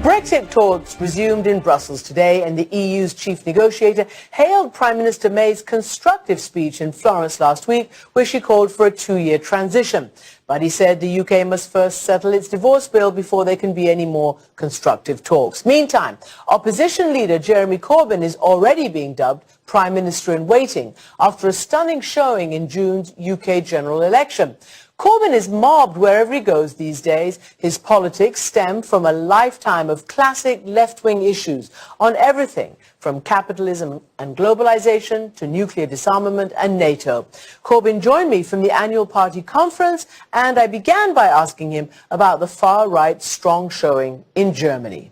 Brexit talks resumed in Brussels today, and the EU's chief negotiator hailed Prime Minister May's constructive speech in Florence last week, where she called for a two-year transition. But he said the UK must first settle its divorce bill before there can be any more constructive talks. Meantime, opposition leader Jeremy Corbyn is already being dubbed Prime Minister in waiting after a stunning showing in June's UK general election. Corbyn is mobbed wherever he goes these days. His politics stem from a lifetime of classic left-wing issues on everything from capitalism and globalization to nuclear disarmament and NATO. Corbyn joined me from the annual party conference, and I began by asking him about the far-right strong showing in Germany.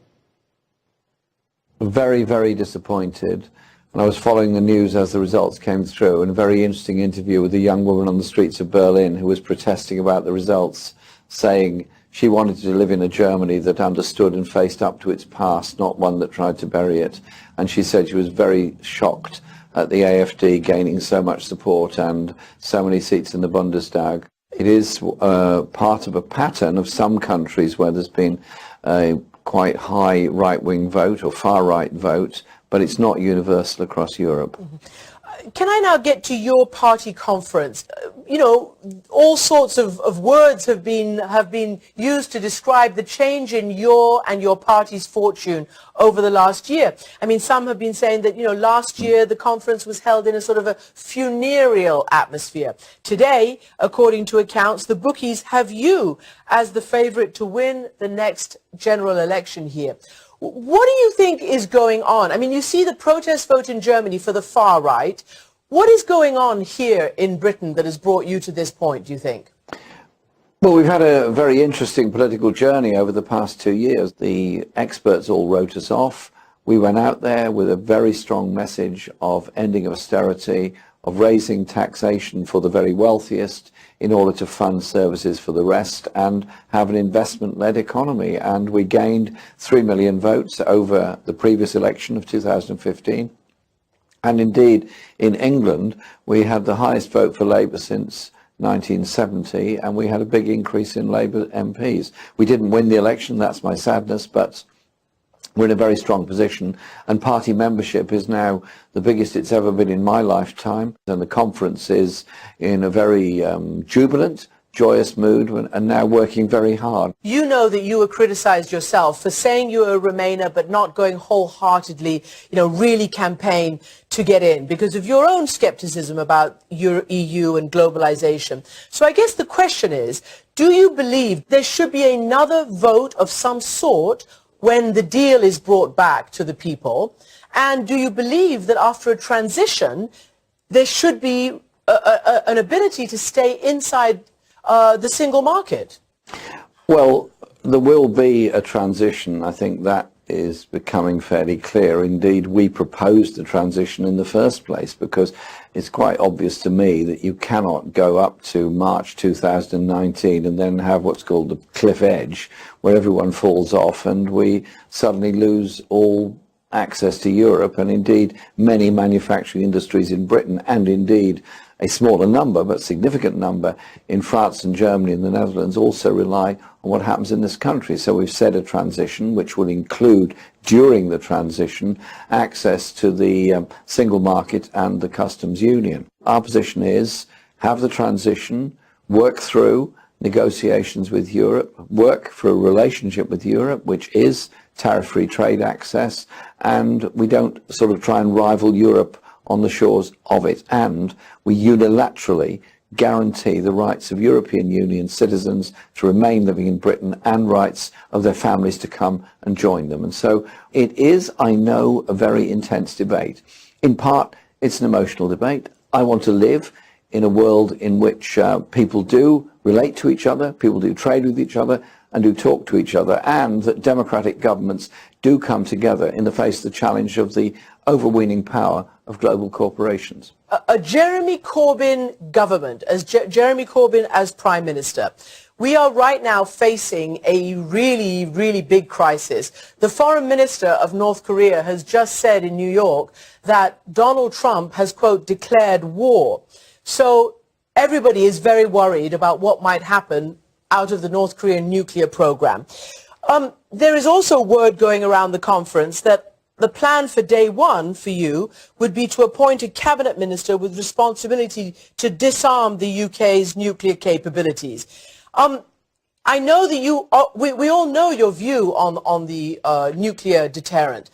Very, very disappointed. And I was following the news as the results came through, and a very interesting interview with a young woman on the streets of Berlin who was protesting about the results, saying she wanted to live in a Germany that understood and faced up to its past, not one that tried to bury it. And she said she was very shocked at the AfD gaining so much support and so many seats in the Bundestag. It is part of a pattern of some countries where there's been a quite high right-wing vote or far-right vote, but it's not universal across Europe. Can I now get to your party conference? You know, all sorts of words have been used to describe the change in your and your party's fortune over the last year. I mean, some have been saying that, you know, last year the conference was held in a sort of a funereal atmosphere. Today, according to accounts, the bookies have you as the favorite to win the next general election here. What do you think is going on? I mean, you see the protest vote in Germany for the far right. What is going on here in Britain that has brought you to this point, do you think? Well, we've had a very interesting political journey over the past 2 years. The experts all wrote us off. We went out there with a very strong message of ending austerity, of raising taxation for the very wealthiest in order to fund services for the rest and have an investment-led economy. And we gained 3 million votes over the previous election of 2015. And indeed, in England, we had the highest vote for Labour since 1970, and we had a big increase in Labour MPs. We didn't win the election, that's my sadness, but we're in a very strong position, and party membership is now the biggest it's ever been in my lifetime, and the conference is in a very jubilant, joyous mood and now working very hard. You know that you were criticized yourself for saying you were a Remainer but not going wholeheartedly, you know, really campaign to get in because of your own skepticism about your EU and globalization. So I guess the question is, do you believe there should be another vote of some sort when the deal is brought back to the people? And do you believe that after a transition, there should be an ability to stay inside the single market? Well, there will be a transition. I think that is becoming fairly clear. Indeed, we proposed the transition in the first place because it's quite obvious to me that you cannot go up to March 2019 and then have what's called the cliff edge where everyone falls off and we suddenly lose all access to Europe, and indeed many manufacturing industries in Britain, and indeed a smaller number but significant number in France and Germany and the Netherlands also rely on what happens in this country. So we've said a transition which will include during the transition access to the single market and the customs union. Our position is have the transition, work through negotiations with Europe, work for a relationship with Europe which is tariff-free trade access, and we don't sort of try and rival Europe on the shores of it, and we unilaterally guarantee the rights of European Union citizens to remain living in Britain and rights of their families to come and join them. And so it is, I know, a very intense debate. In part, it's an emotional debate. I want to live in a world in which people do relate to each other, people do trade with each other, and do talk to each other, and that democratic governments do come together in the face of the challenge of the overweening power of global corporations. A Jeremy Corbyn government, as Jeremy Corbyn as Prime Minister, we are right now facing a really, really big crisis. The Foreign Minister of North Korea has just said in New York that Donald Trump has, quote, declared war. So everybody is very worried about what might happen out of the North Korean nuclear program. There is also word going around the conference that the plan for day one for you would be to appoint a cabinet minister with responsibility to disarm the UK's nuclear capabilities. I know that we all know your view on the nuclear deterrent.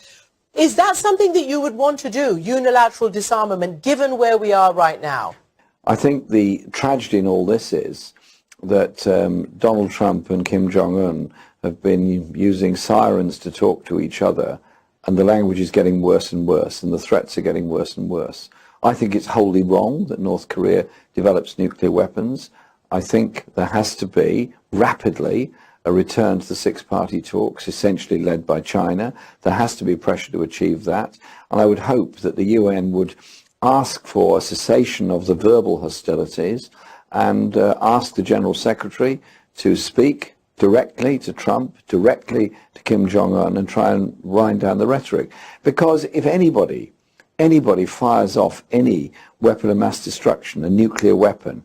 Is that something that you would want to do, unilateral disarmament, given where we are right now? I think the tragedy in all this is that Donald Trump and Kim Jong-un have been using sirens to talk to each other, and the language is getting worse and worse, and the threats are getting worse and worse. I think it's wholly wrong that North Korea develops nuclear weapons. I think there has to be, rapidly, a return to the six-party talks, essentially led by China. There has to be pressure to achieve that, and I would hope that the UN would ask for a cessation of the verbal hostilities and ask the General Secretary to speak directly to Trump, directly to Kim Jong-un, and try and wind down the rhetoric. Because if anybody fires off any weapon of mass destruction, a nuclear weapon,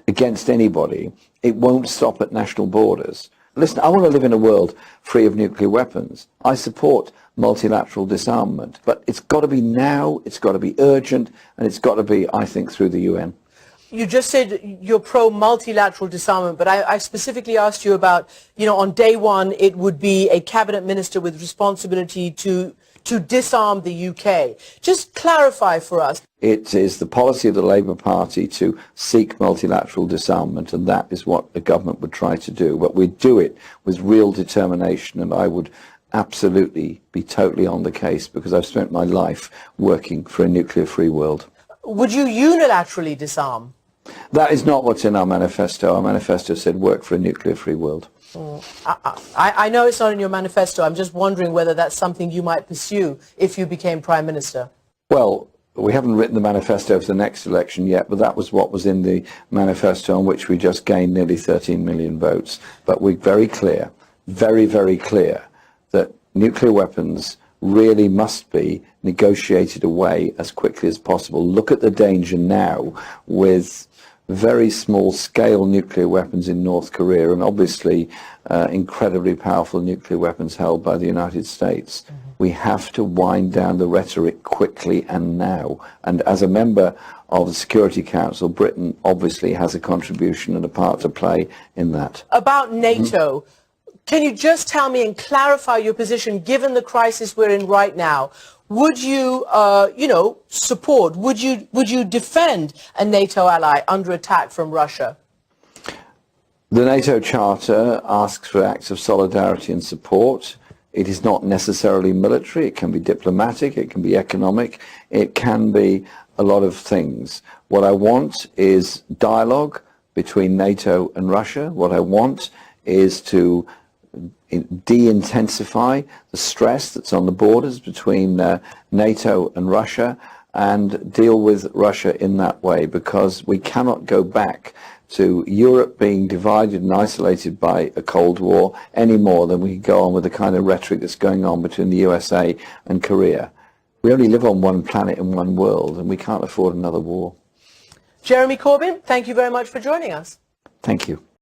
against anybody, it won't stop at national borders. Listen, I want to live in a world free of nuclear weapons. I support multilateral disarmament, but it's got to be now, it's got to be urgent, and it's got to be, I think, through the UN. You just said you're pro-multilateral disarmament, but I specifically asked you about, on day one, it would be a cabinet minister with responsibility to disarm the UK. Just clarify for us. It is the policy of the Labour Party to seek multilateral disarmament, and that is what the government would try to do. But we'd do it with real determination, and I would absolutely be totally on the case because I've spent my life working for a nuclear-free world. Would you unilaterally disarm? That is not what's in our manifesto. Our manifesto said work for a nuclear-free world. I know it's not in your manifesto. I'm just wondering whether that's something you might pursue if you became Prime Minister. Well, we haven't written the manifesto for the next election yet, but that was what was in the manifesto on which we just gained nearly 13 million votes. But we're very clear, very, very clear, that nuclear weapons really must be negotiated away as quickly as possible. Look at the danger now with very small-scale nuclear weapons in North Korea and obviously incredibly powerful nuclear weapons held by the United States. Mm-hmm. We have to wind down the rhetoric quickly and now. And as a member of the Security Council, Britain obviously has a contribution and a part to play in that. About NATO, can you just tell me and clarify your position given the crisis we're in right now? Would you, support, would you defend a NATO ally under attack from Russia? The NATO Charter asks for acts of solidarity and support. It is not necessarily military. It can be diplomatic. It can be economic. It can be a lot of things. What I want is dialogue between NATO and Russia. What I want is to de-intensify the stress that's on the borders between NATO and Russia and deal with Russia in that way, because we cannot go back to Europe being divided and isolated by a Cold War any more than we can go on with the kind of rhetoric that's going on between the USA and Korea. We only live on one planet and one world, and we can't afford another war. Jeremy Corbyn, thank you very much for joining us. Thank you.